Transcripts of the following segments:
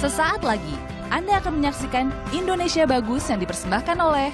Sesaat lagi, Anda akan menyaksikan Indonesia Bagus yang dipersembahkan oleh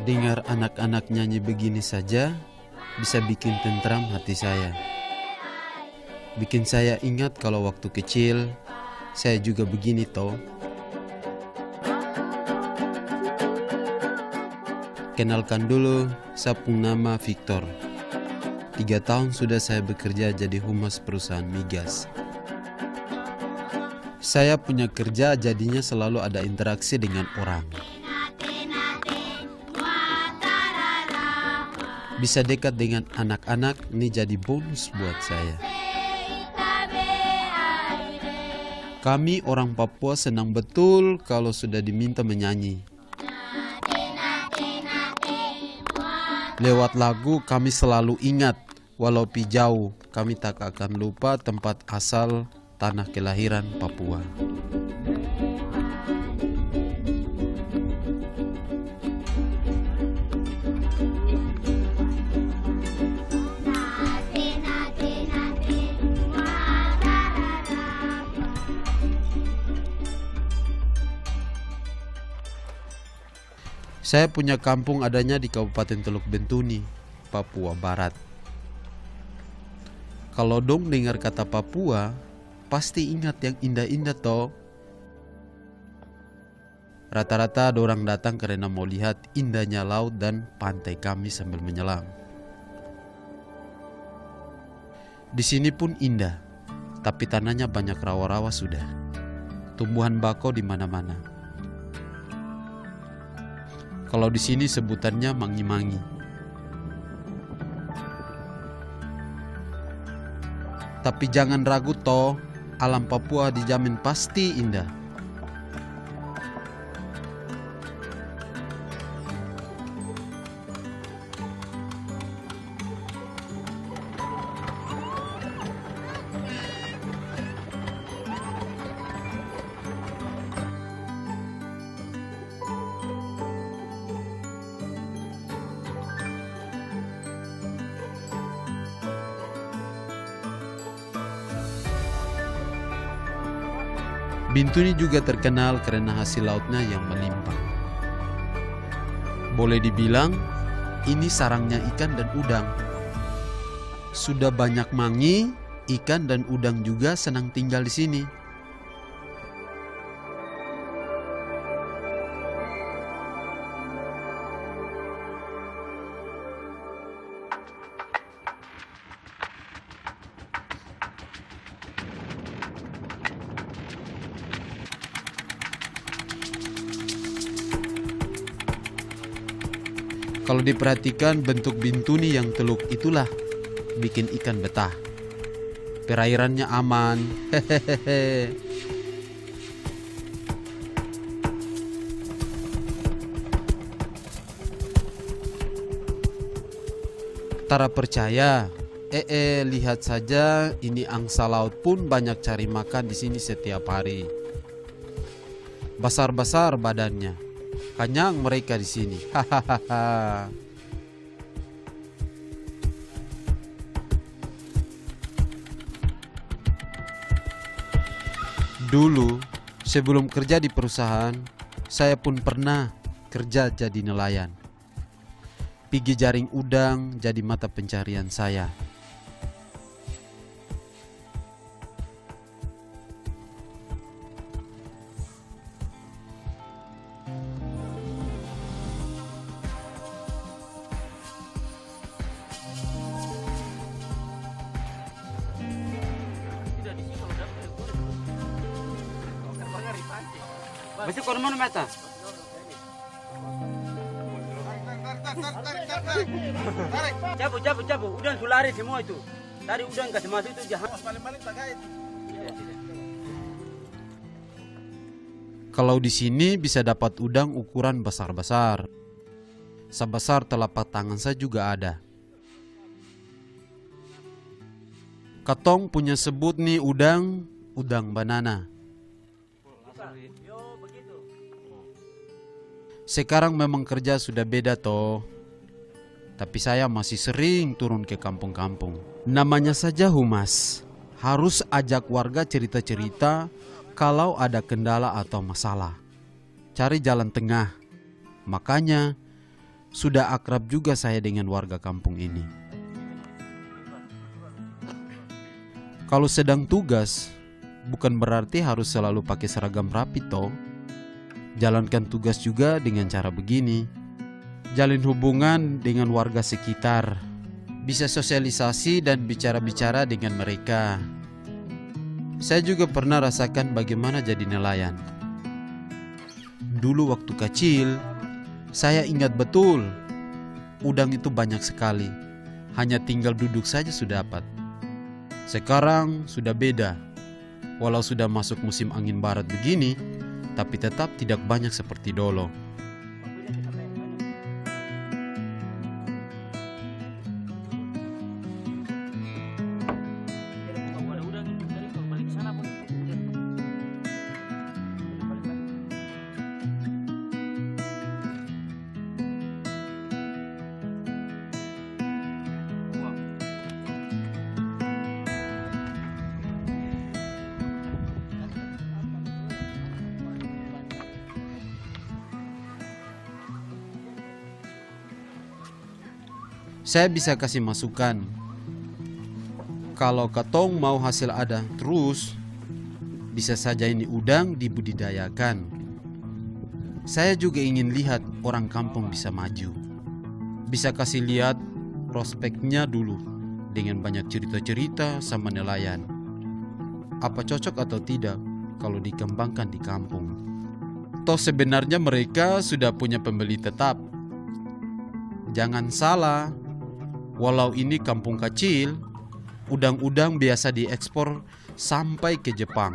Dengar anak-anak nyanyi begini saja bisa bikin tentram hati saya. Bikin saya ingat kalau waktu kecil saya juga begini toh. Kenalkan dulu, saya pun nama Victor. 3 tahun sudah saya bekerja jadi humas perusahaan migas. Saya punya kerja jadinya selalu ada interaksi dengan orang. Bisa dekat dengan anak-anak, ini jadi bonus buat saya. Kami orang Papua senang betul kalau sudah diminta menyanyi. Lewat lagu kami selalu ingat, walau pi jauh, kami tak akan lupa tempat asal tanah kelahiran Papua. Saya punya kampung adanya di Kabupaten Teluk Bentuni, Papua Barat. Kalau dong dengar kata Papua, pasti ingat yang indah-indah toh. Rata-rata dorang datang karena mau lihat indahnya laut dan pantai kami sambil menyelam. Di sini pun indah, tapi tanahnya banyak rawa-rawa sudah. Tumbuhan bako di mana-mana. Kalau di sini sebutannya mangi-mangi. Tapi jangan ragu toh, alam Papua dijamin pasti indah. Bintuni juga terkenal karena hasil lautnya yang melimpah. Boleh dibilang, ini sarangnya ikan dan udang. Sudah banyak mangi, ikan dan udang juga senang tinggal di sini. Kalau diperhatikan bentuk bintuni yang teluk itulah bikin ikan betah. Perairannya aman. Hehehe. Tara percaya, lihat saja ini angsa laut pun banyak cari makan di sini setiap hari. Besar-besar badannya. Kenyang mereka di sini. Hahaha. Dulu, sebelum kerja di perusahaan, saya pun pernah kerja jadi nelayan. Pigi jaring udang jadi mata pencarian saya. Besok kau mana mata? Cabut. Udang sudah lari semua itu. Tadi udang kasih masuk itu jahat. Kalau di sini bisa dapat udang ukuran besar-besar. Sebesar telapak tangan saya juga ada. Katong punya sebut nih udang banana. Sekarang memang kerja sudah beda toh. Tapi saya masih sering turun ke kampung-kampung. Namanya saja humas. Harus ajak warga cerita-cerita kalau ada kendala atau masalah. Cari jalan tengah. Makanya sudah akrab juga saya dengan warga kampung ini. Kalau sedang tugas, bukan berarti harus selalu pakai seragam rapi toh. Jalankan tugas juga dengan cara begini. Jalin hubungan dengan warga sekitar. Bisa sosialisasi dan bicara-bicara dengan mereka. Saya juga pernah rasakan bagaimana jadi nelayan. Dulu waktu kecil, saya ingat betul, udang itu banyak sekali. Hanya tinggal duduk saja sudah dapat. Sekarang sudah beda. Walau sudah masuk musim angin barat begini, tapi tetap tidak banyak seperti dulu. Saya bisa kasih masukan. Kalau katong mau hasil ada terus, bisa saja ini udang dibudidayakan. Saya juga ingin lihat orang kampung bisa maju. Bisa kasih lihat prospeknya dulu dengan banyak cerita-cerita sama nelayan. Apa cocok atau tidak kalau dikembangkan di kampung? Toh sebenarnya mereka sudah punya pembeli tetap. Jangan salah. Walau ini kampung kecil, udang-udang biasa diekspor sampai ke Jepang.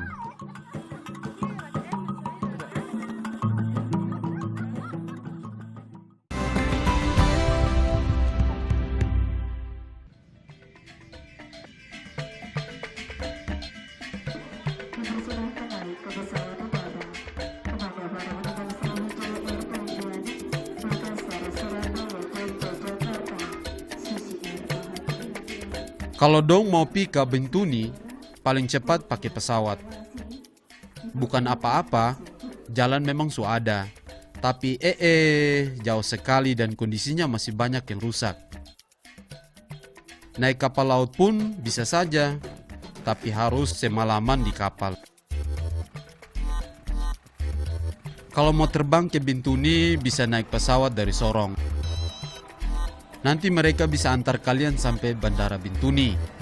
Kalau dong mau pi ke Bintuni, paling cepat pakai pesawat. Bukan apa-apa, jalan memang sudah ada. Tapi jauh sekali dan kondisinya masih banyak yang rusak. Naik kapal laut pun bisa saja, tapi harus semalaman di kapal. Kalau mau terbang ke Bintuni bisa naik pesawat dari Sorong. Nanti mereka bisa antar kalian sampai Bandara Bintuni.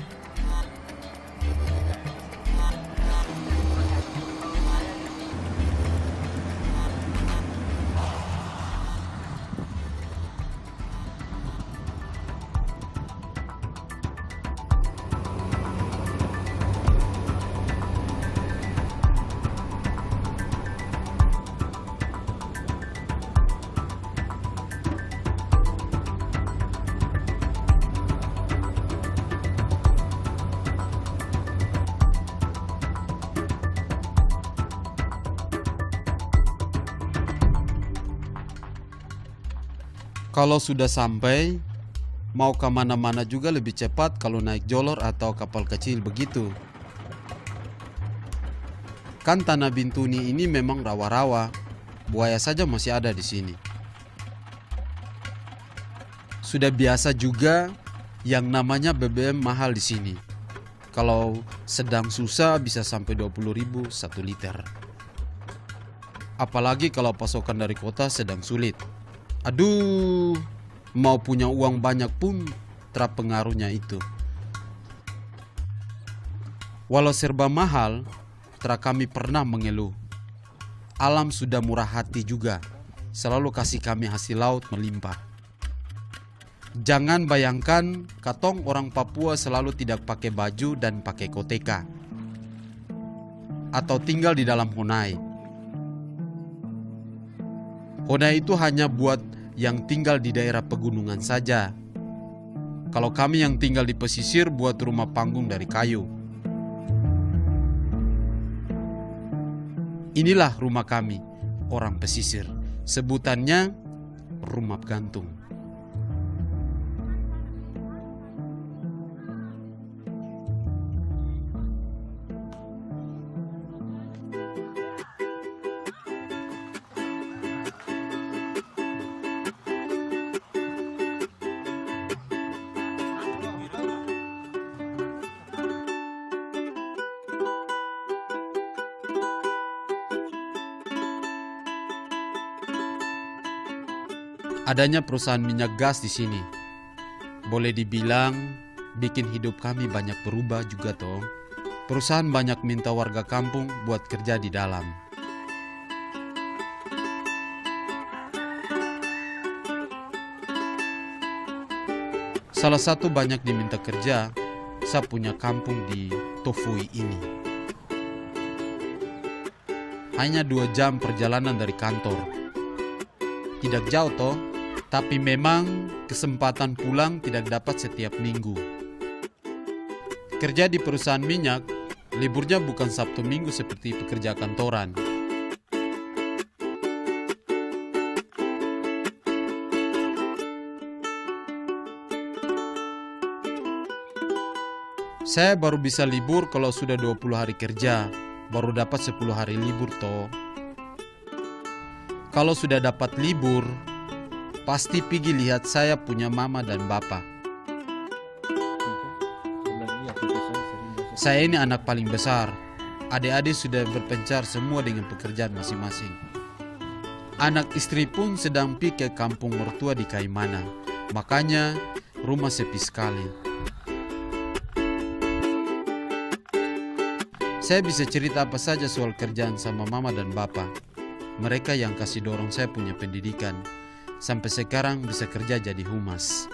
Kalau sudah sampai, mau ke mana-mana juga lebih cepat kalau naik jolor atau kapal kecil begitu. Kan tanah Bintuni ini memang rawa-rawa, buaya saja masih ada di sini. Sudah biasa juga yang namanya BBM mahal di sini. Kalau sedang susah bisa sampai 20.000 1 liter. Apalagi kalau pasokan dari kota sedang sulit. Aduh, mau punya uang banyak pun terpengaruhnya itu. Walau serba mahal, kami pernah mengeluh. Alam sudah murah hati juga, selalu kasih kami hasil laut melimpah. Jangan bayangkan katong orang Papua selalu tidak pakai baju dan pakai koteka, atau tinggal di dalam honai. Honai itu hanya buat yang tinggal di daerah pegunungan saja. Kalau kami yang tinggal di pesisir buat rumah panggung dari kayu. Inilah rumah kami, orang pesisir. Sebutannya rumah gantung. Adanya perusahaan minyak gas di sini. Boleh dibilang bikin hidup kami banyak berubah juga toh. Perusahaan banyak minta warga kampung buat kerja di dalam. Salah satu banyak diminta kerja, saya punya kampung di Tofui ini. Hanya 2 jam perjalanan dari kantor. Tidak jauh toh. Tapi memang kesempatan pulang tidak dapat setiap minggu. Kerja di perusahaan minyak, liburnya bukan Sabtu Minggu seperti pekerja kantoran. Saya baru bisa libur kalau sudah 20 hari kerja, baru dapat 10 hari libur toh. Kalau sudah dapat libur, pasti pergi lihat saya punya mama dan bapak. Saya ini anak paling besar. Adik-adik sudah berpencar semua dengan pekerjaan masing-masing. Anak istri pun sedang pergi ke kampung mertua di Kaimana. Makanya rumah sepi sekali. Saya bisa cerita apa saja soal kerjaan sama mama dan bapak. Mereka yang kasih dorong saya punya pendidikan. Sampai sekarang bisa kerja jadi humas.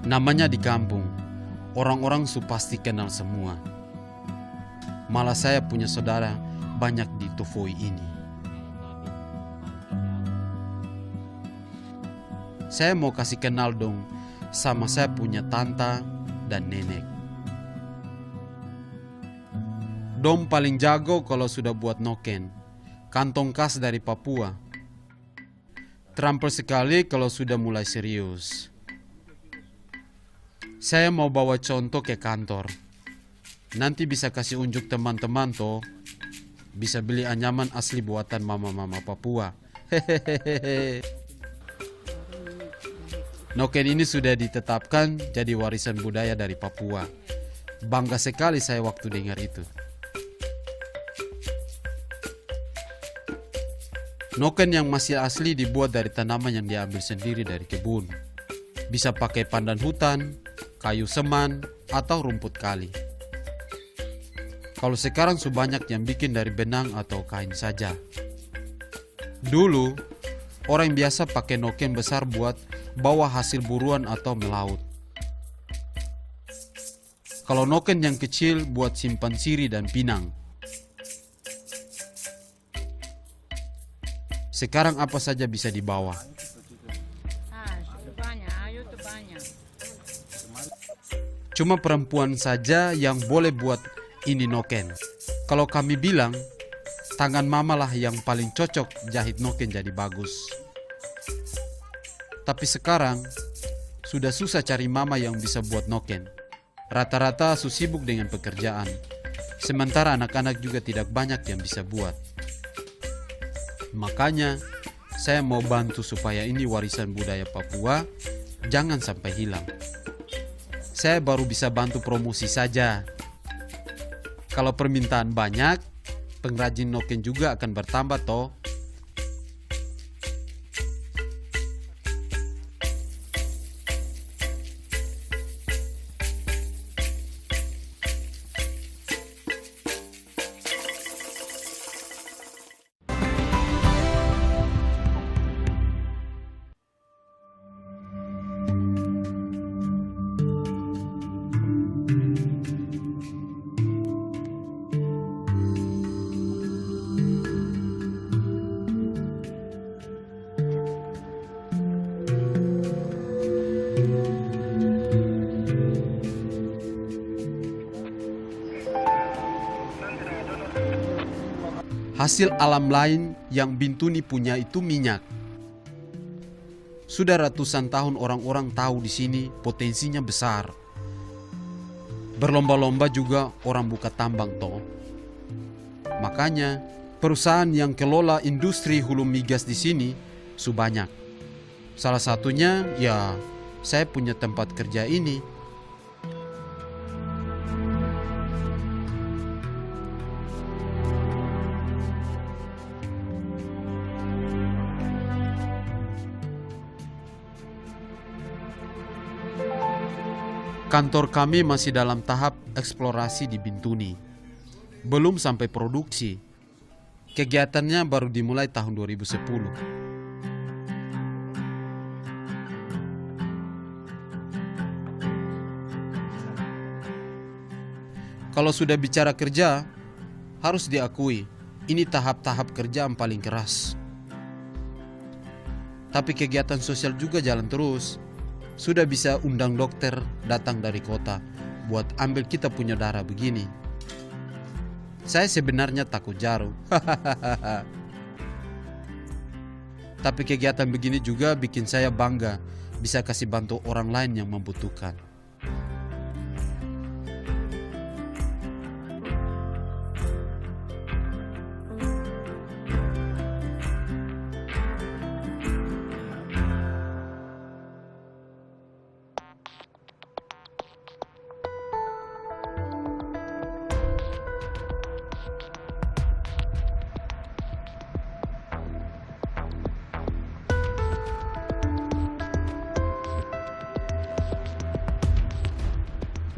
Namanya di kampung, orang-orang pasti kenal semua. Malah saya punya saudara banyak di Tofui ini. Saya mau kasih kenal dong sama saya punya tante dan nenek. Dom paling jago kalau sudah buat noken, kantong kas dari Papua. Terampil sekali kalau sudah mulai serius. Saya mau bawa contoh ke kantor. Nanti bisa kasih unjuk teman-teman toh. Bisa beli anyaman asli buatan mama-mama Papua. Hehehe. Noken ini sudah ditetapkan jadi warisan budaya dari Papua. Bangga sekali saya waktu dengar itu. Noken yang masih asli dibuat dari tanaman yang diambil sendiri dari kebun. Bisa pakai pandan hutan, kayu seman, atau rumput kali. Kalau sekarang banyak yang bikin dari benang atau kain saja. Dulu, orang biasa pakai noken besar buat bawa hasil buruan atau melaut. Kalau noken yang kecil buat simpan siri dan pinang. Sekarang apa saja bisa dibawa. Cuma perempuan saja yang boleh buat ini noken. Kalau kami bilang, tangan mama lah yang paling cocok jahit noken jadi bagus. Tapi sekarang, sudah susah cari mama yang bisa buat noken. Rata-rata sibuk dengan pekerjaan. Sementara anak-anak juga tidak banyak yang bisa buat. Makanya, Saya mau bantu supaya ini warisan budaya Papua jangan sampai hilang. Saya baru bisa bantu promosi saja. Kalau permintaan banyak, pengrajin noken juga akan bertambah toh. Hasil alam lain yang Bintuni punya itu minyak. Sudah ratusan tahun orang-orang tahu di sini potensinya besar. Berlomba-lomba juga orang buka tambang toh. Makanya perusahaan yang kelola industri hulu migas di sini banyak. Salah satunya ya saya punya tempat kerja ini. Kantor kami masih dalam tahap eksplorasi di Bintuni. Belum sampai produksi. Kegiatannya baru dimulai tahun 2010. Kalau sudah bicara kerja, harus diakui, ini tahap-tahap kerja yang paling keras. Tapi kegiatan sosial juga jalan terus. Sudah bisa undang dokter datang dari kota buat ambil kita punya darah begini. Saya sebenarnya takut jarum. Tapi kegiatan begini juga bikin saya bangga bisa kasih bantu orang lain yang membutuhkan.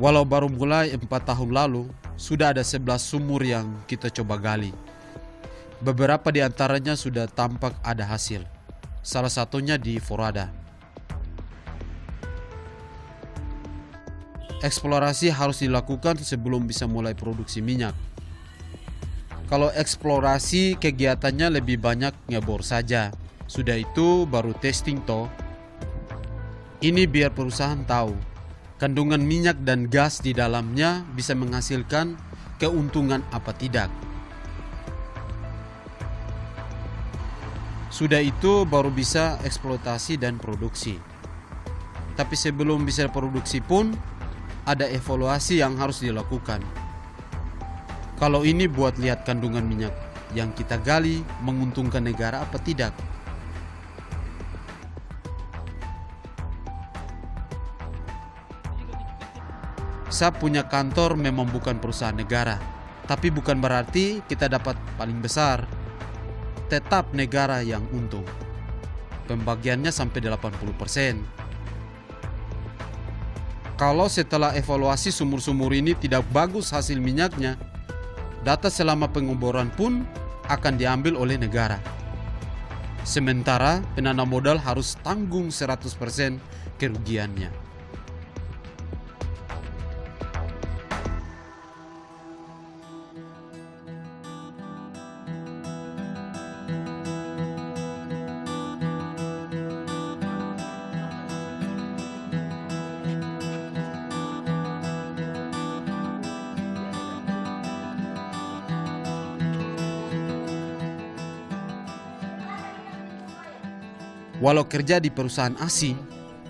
Walau baru mulai 4 tahun lalu, sudah ada 11 sumur yang kita coba gali. Beberapa di antaranya sudah tampak ada hasil. Salah satunya di Forada. Eksplorasi harus dilakukan sebelum bisa mulai produksi minyak. Kalau eksplorasi kegiatannya lebih banyak ngebor saja. Sudah itu baru testing toh. Ini biar perusahaan tahu kandungan minyak dan gas di dalamnya bisa menghasilkan keuntungan apa tidak. Sudah itu baru bisa eksploitasi dan produksi. Tapi sebelum bisa produksi pun ada evaluasi yang harus dilakukan. Kalau ini buat lihat kandungan minyak yang kita gali menguntungkan negara apa tidak. Saya punya kantor memang bukan perusahaan negara, tapi bukan berarti kita dapat paling besar. Tetap negara yang untung. Pembagiannya sampai 80%. Kalau setelah evaluasi sumur-sumur ini tidak bagus hasil minyaknya, data selama pengeboran pun akan diambil oleh negara. Sementara penanam modal harus tanggung 100% kerugiannya. Walau kerja di perusahaan asing,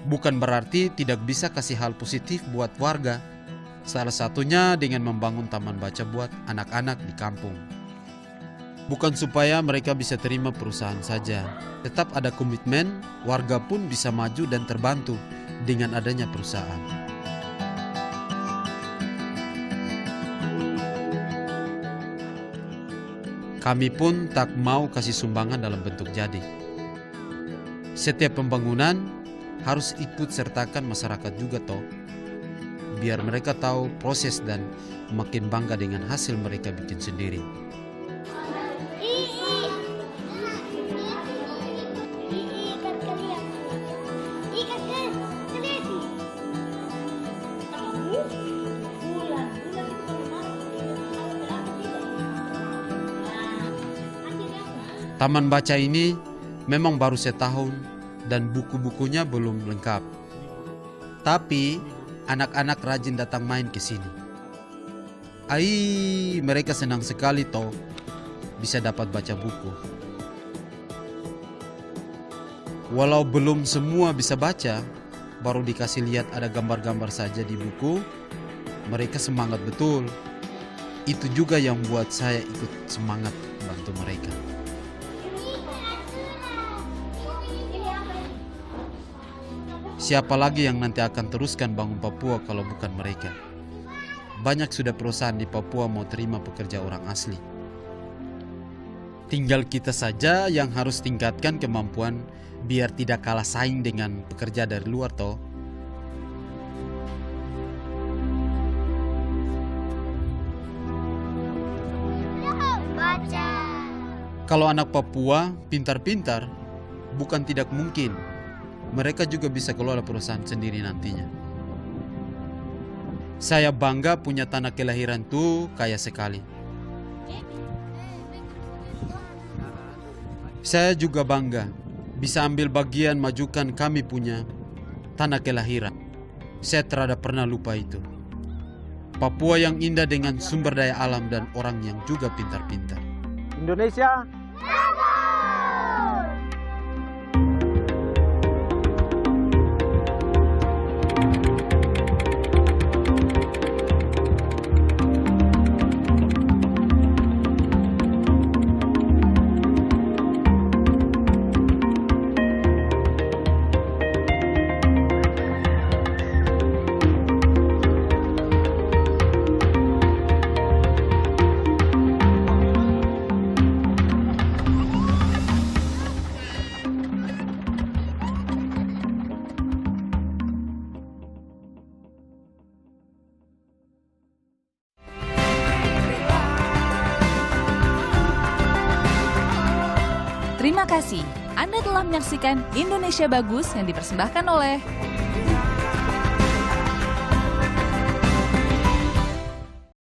bukan berarti tidak bisa kasih hal positif buat warga. Salah satunya dengan membangun taman baca buat anak-anak di kampung. Bukan supaya mereka bisa terima perusahaan saja. Tetap ada komitmen, warga pun bisa maju dan terbantu dengan adanya perusahaan. Kami pun tak mau kasih sumbangan dalam bentuk jadi. Setiap pembangunan harus ikut sertakan masyarakat juga toh. Biar mereka tahu proses dan makin bangga dengan hasil mereka bikin sendiri. Taman baca ini memang baru setahun dan buku-bukunya belum lengkap. Tapi anak-anak rajin datang main ke sini. Mereka senang sekali toh bisa dapat baca buku. Walau belum semua bisa baca, baru dikasih lihat ada gambar-gambar saja di buku, mereka semangat betul. Itu juga yang buat saya ikut semangat bantu mereka. Siapa lagi yang nanti akan teruskan bangun Papua kalau bukan mereka? Banyak sudah perusahaan di Papua mau terima pekerja orang asli. Tinggal kita saja yang harus tingkatkan kemampuan biar tidak kalah saing dengan pekerja dari luar toh. Kalau anak Papua pintar-pintar, bukan tidak mungkin mereka juga bisa kelola perusahaan sendiri nantinya. Saya bangga punya tanah kelahiran tuh kaya sekali. Saya juga bangga bisa ambil bagian majukan kami punya tanah kelahiran. Saya terhadap pernah lupa itu. Papua yang indah dengan sumber daya alam dan orang yang juga pintar-pintar. Indonesia. Terima kasih. Anda telah menyaksikan Indonesia Bagus yang dipersembahkan oleh